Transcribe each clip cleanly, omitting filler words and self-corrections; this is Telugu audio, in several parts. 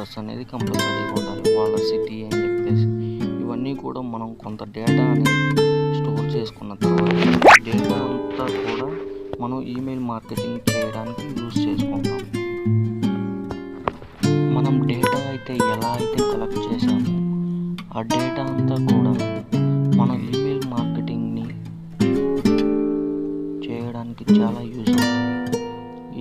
అడ్రస్ అనేది కంపల్సరీగా ఉండాలి, వాళ్ళ సిటీ అని చెప్పేసి. ఇవన్నీ కూడా మనం కొంత డేటా అనేది స్టోర్ చేసుకున్న తర్వాత డేటా అంతా కూడా మనం ఈమెయిల్ మార్కెటింగ్ చేయడానికి యూజ్ చేసుకుంటాం. మనం డేటా అయితే ఎలా అయితే కలెక్ట్ చేసామో ఆ డేటా అంతా కూడా మనం ఈమెయిల్ మార్కెటింగ్ని చేయడానికి చాలా యూజ్ అవుతుంది.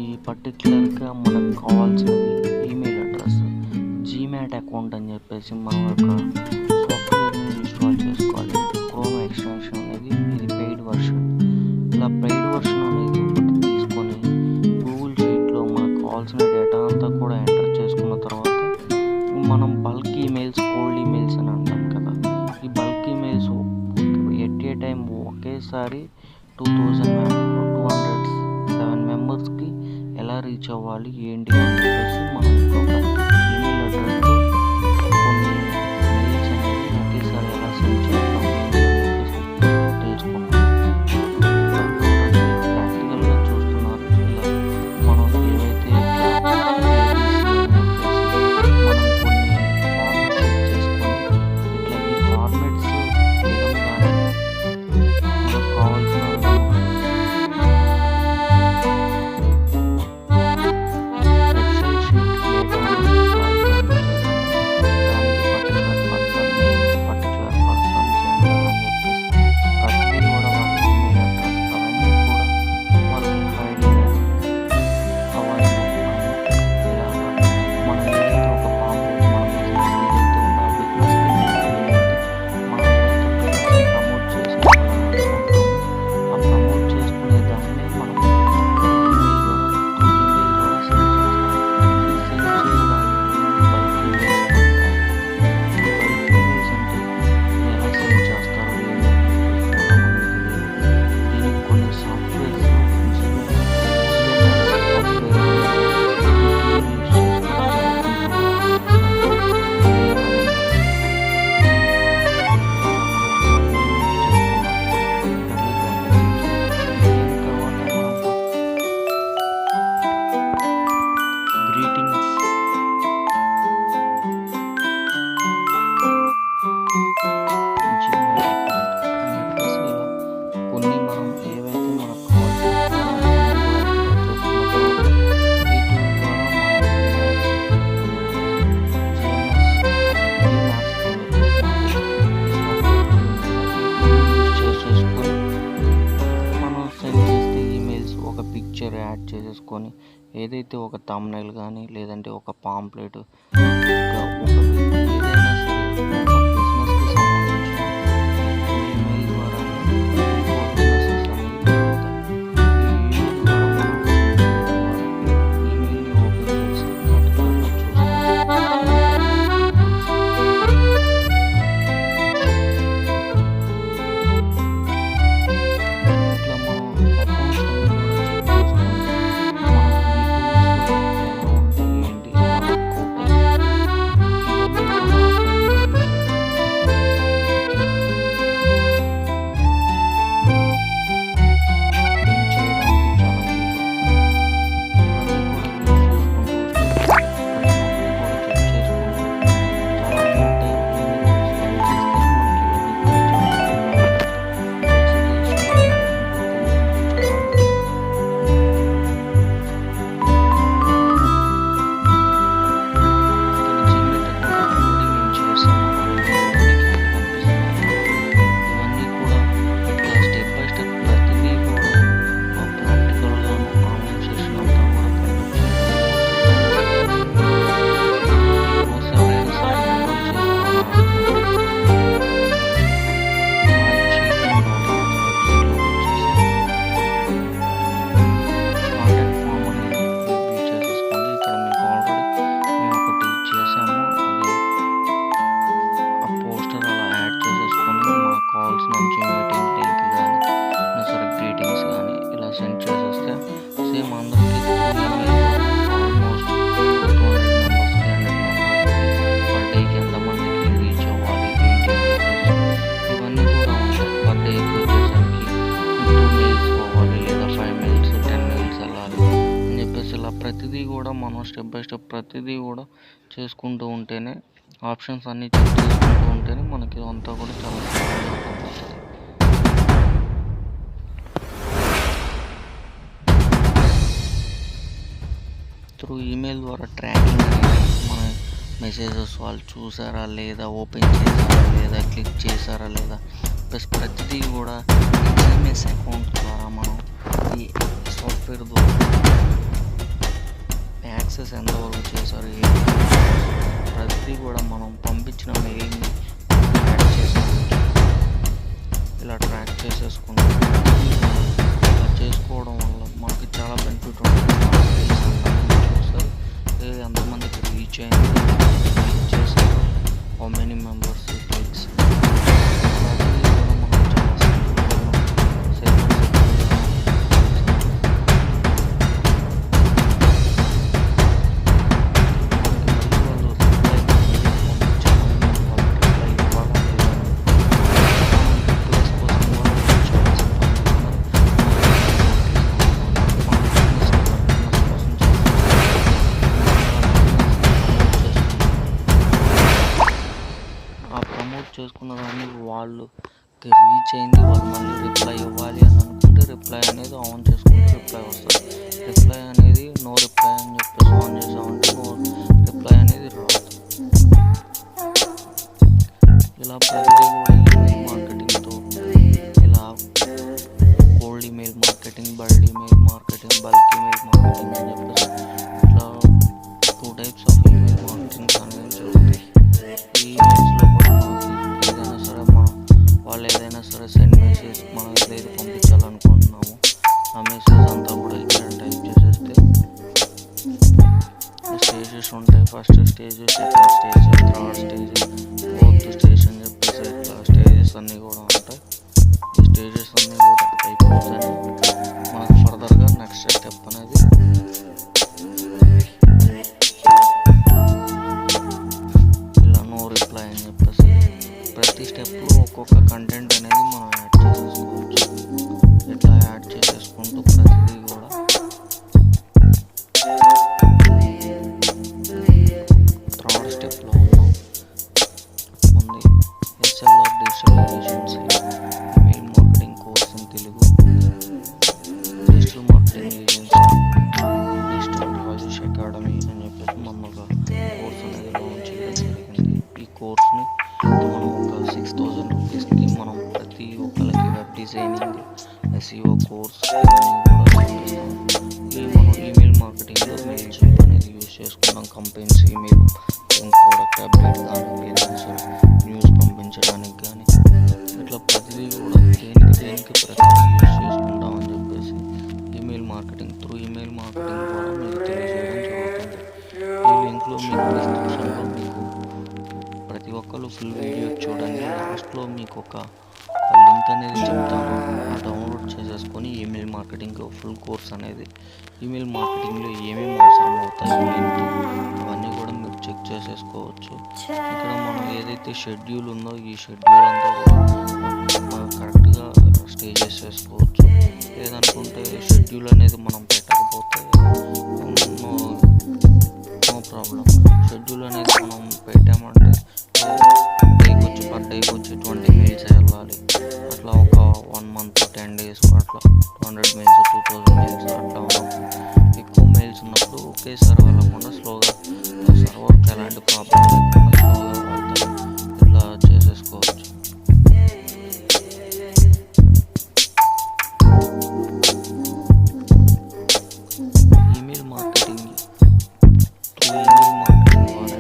ఈ పర్టికులర్గా మనకు కావాల్సినది ఈమెయిల్ అడ్రస్, జీమెయిల్ అకౌంట్ అని చెప్పేసి మనం యొక్క సాఫ్ట్వేర్ని ఇన్స్టాల్ చేసుకోవాలి. క్రోమ్ ఎక్స్టెన్షన్ అనేది ఇది పెయిడ్ వర్షన్. ఇలా పెయిడ్ వర్షన్ అనేది ఒకటి తీసుకొని గూగుల్ షీట్లో మనకు కావాల్సిన డేటా అంతా కూడా ఎంటర్ చేసుకున్న తర్వాత మనం బల్క్ ఈమెయిల్స్, కోల్డ్ ఈమెయిల్స్ అని అంటాం కదా, ఈ bulk emails at a time ఒకేసారి 2207 మెంబర్స్కి ఎలా రీచ్ అవ్వాలి ఏంటి అని చెప్పేసి మనం ఒక ఈమెయిల్ అడ్రస్తో కొన్ని మెయిల్స్ అనేది ఒకేసారి ఎలా సెండ్ చేస్తాం ఏంటి అని చెప్పేసి తెలుసుకున్నాం. ప్రాక్టికల్గా చూస్తున్నారు. ఇలా మనం ఏవైతే యాడ్ చేసేసుకొని ఏదైతే ఒక థంబ్నెయిల్ కానీ లేదంటే ఒక పాంప్లెట్ ఏదైనా సరే ఒక బిజినెస్కి సంబంధించిన ఈమెయిల్ ద్వారా బిజినెసెస్ అనేవి జరుగుతాయి. ఈ ఈమెయిల్ ద్వారా మనం ఈమెయిల్ని ఓపెన్ చేసి పర్టికులర్గా కూడా మనం స్టెప్ బై స్టెప్ ప్రతిదీ కూడా చేసుకుంటూ ఉంటేనే, ఆప్షన్స్ అన్నీ చెక్ చేసుకుంటూ ఉంటేనే మనకి అంతా కూడా చాలా సింపుల్గా అర్థమవుతుంది. త్రూ ఈమెయిల్ ద్వారా ట్రాకింగ్ అనేది మన మెసేజెస్ వాళ్ళు చూసారా లేదా, ఓపెన్ చేశారా లేదా, క్లిక్ చేశారా లేదా, ప్లస్ ప్రతిదీ కూడా జీమెయిల్స్ అకౌంట్ ద్వారా మనం ఈ సాఫ్ట్వేర్ ద్వారా యాక్సెస్ ఎంతవరకు చేశారు, ప్రతిదీ కూడా మనం పంపించిన మెయిల్ని ట్రాక్ చేసుకోవచ్చు. ఇలా ట్రాక్ చేసేసుకుంటాం. ఇలా చేసుకోవడం వల్ల మనకి చాలా బెనిఫిట్ ఉంటుంది. ఎంతమందికి రీచ్ అయింది, రీచ్ చేశారు, హౌ మెనీ మెంబర్స్ క్లిక్స్, చేసుకున్న దాన్ని వాళ్ళకి రీచ్ అయింది, వాళ్ళు మళ్ళీ రిప్లై ఇవ్వాలి అని అనుకుంటే రిప్లై అనేది ఆన్ చేసుకుంటే రిప్లై వస్తుంది. రిప్లై అనేది నో రిప్లై అని చెప్పేసి ఆన్ చేసామంటే నో రిప్లై అనేది రాదు. ఇలా ప్రతిదీ కూడా ఈమెయిల్ మార్కెటింగ్తో ఇలా కోల్డ్ ఈమెయిల్ మార్కెటింగ్, బల్డ్ email marketing, bulk email marketing అని చెప్పేసి ఇట్లా 2 టైప్స్ ఆఫ్ ఈమెయిల్ మార్కెటింగ్ అనేది జరుగుతాయి. ఈ ఈమెయిల్స్లో కూడా వాళ్ళు ఏదైనా సరే సెండ్ మెసేజ్ మనం ఏదైతే పంపించాలనుకుంటున్నామో ఆ మెసేజ్ అంతా కూడా ఇక్కడ టైప్ చేసేస్తే స్టేజెస్ ఉంటాయి. First stage, second stage, third stage, fourth stage అని చెప్పేసి ఇట్లా స్టేజెస్ అన్నీ కూడా ఉంటాయి. ఈ స్టేజెస్ అన్నీ కూడా అయిపోతాయి. మనకు ఫర్దర్గా నెక్స్ట్ స్టెప్ అనేది ఇలా నో రిప్లై అని చెప్పేసి ప్రతి స్టెప్లో ఒక్కొక్క కంటెంట్ అనేది మనం యాడ్ చేసేసుకోవచ్చు. ఇట్లా యాడ్ చేసేసుకుంటూ ప్రతిదీ కూడా థర్డ్ స్టెప్లో ఉంది SLR digital agency email marketing course in Telugu, digital marketing agency, digital Rajesh academy అని చెప్పేసి మొన్న ఒక కోర్స్ అనేది లాంచ్ చేయడం జరిగింది. ఈ కోర్స్ని మనం ఒక 6,000 రూపీస్కి మనం ప్రతి ఒక్కరికి వెబ్ డిజైనింగ్, SEO కోర్స్ ఇవన్నీ కూడా ఈ మనం ఈమెయిల్ మార్కెటింగ్లో మెయిల్ జింప్ అనేది యూజ్ చేసుకున్నాం. కంపెనీస్ ఈమెయిల్ ప్రోడక్ట్ అప్డేట్ కానీ ఏదైనా సరే న్యూస్ పంపించడానికి కానీ ఇట్లా ప్రతిదీ కూడా దేనికి ప్రతిదీ యూజ్ చేసుకుంటామని చెప్పేసి email marketing through email marketing ద్వారా మీకు తెలియజేయడం జరుగుతుంది. ఈ లింక్లో మీకు డిస్క్రిప్షన్లో మీకు ప్రతి ఒక్కరు ఫుల్ వీడియో చూడండి. లాస్ట్లో మీకు ఒక లింక్ అనేది చెప్తాను, డౌన్లోడ్ చేసేసుకొని ఈమెయిల్ మార్కెటింగ్ ఫుల్ కోర్స్ అనేది ఈమెయిల్ మార్కెటింగ్లో ఏమేమి అవసరం అవుతాయి ఏంటి అవన్నీ కూడా మీరు చెక్ చేసేసుకోవచ్చు. ఇక్కడ మనం ఏదైతే షెడ్యూల్ ఉందో ఈ షెడ్యూల్ అంతా కూడా మనం కరెక్ట్గా స్టే చేసేసుకోవచ్చు. లేదనుకుంటే షెడ్యూల్ అనేది మనం పెట్టకపోతే నో ప్రాబ్లం. షెడ్యూల్ అనేది మనం పెట్టామంటే పర్ డేకి వచ్చి 20 మెయిల్స్ వెళ్ళాలి. అట్లా ఒక 1 మంత్ 10 days అట్లా 200 మెయిల్స్ 2000 మెయిల్స్ అట్లా ఎక్కువ మెయిల్స్ ఉన్నప్పుడు ఒకేసారి వెళ్ళకుండా స్లోగా సర్వర్కి ఎలాంటి ప్రాబ్లం లేకుండా స్లోగా వెళ్తాం. ఇట్లా చేసేసుకోవచ్చు. ఈమెయిల్ మార్కెటింగ్ ద్వారా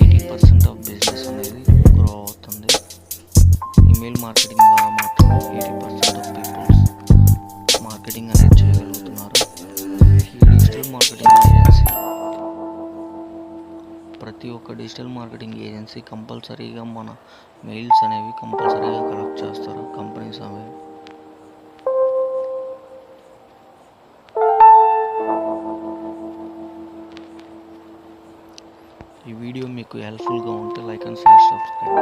80% ఆఫ్ బిజినెస్ అనేది గ్రో అవుతుంది. ఈమెయిల్ మార్కెటింగ్ ద్వారా మాత్రం 80% ఆఫ్ పీపుల్స్ మార్కెటింగ్ అనేది చేయగలుగుతున్నారు. ఈ డిజిటల్ మార్కెటింగ్ ఏజెన్సీ ప్రతి ఒక్క డిజిటల్ మార్కెటింగ్ ఏజెన్సీ కంపల్సరీగా మన మెయిల్స్ అనేవి కంపల్సరీగా కలెక్ట్ చేస్తారు కంపెనీస్ అనేవి. ఈ వీడియో మీకు హెల్ప్ఫుల్గా ఉంటే లైక్ అండ్ షేర్, సబ్స్క్రైబ్.